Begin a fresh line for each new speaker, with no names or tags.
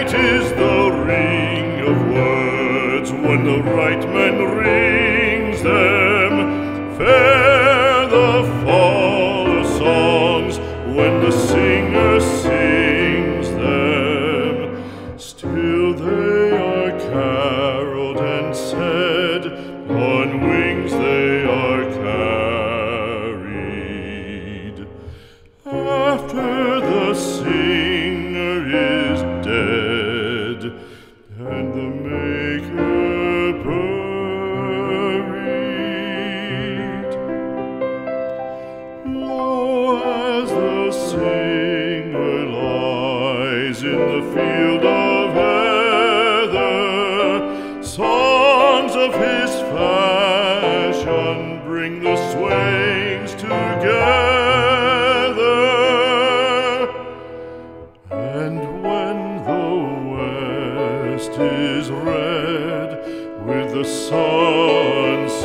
Sweet is the ring of words when the right man rings them. Fair the fall of songs when the singer sings them. Still they are caroled and said, on wings they are carried. After the singer is dead and the maker buried, lo, as the singer lies in the field of heather, songs of his fashion bring the swains together. And when the west is red with the sunset,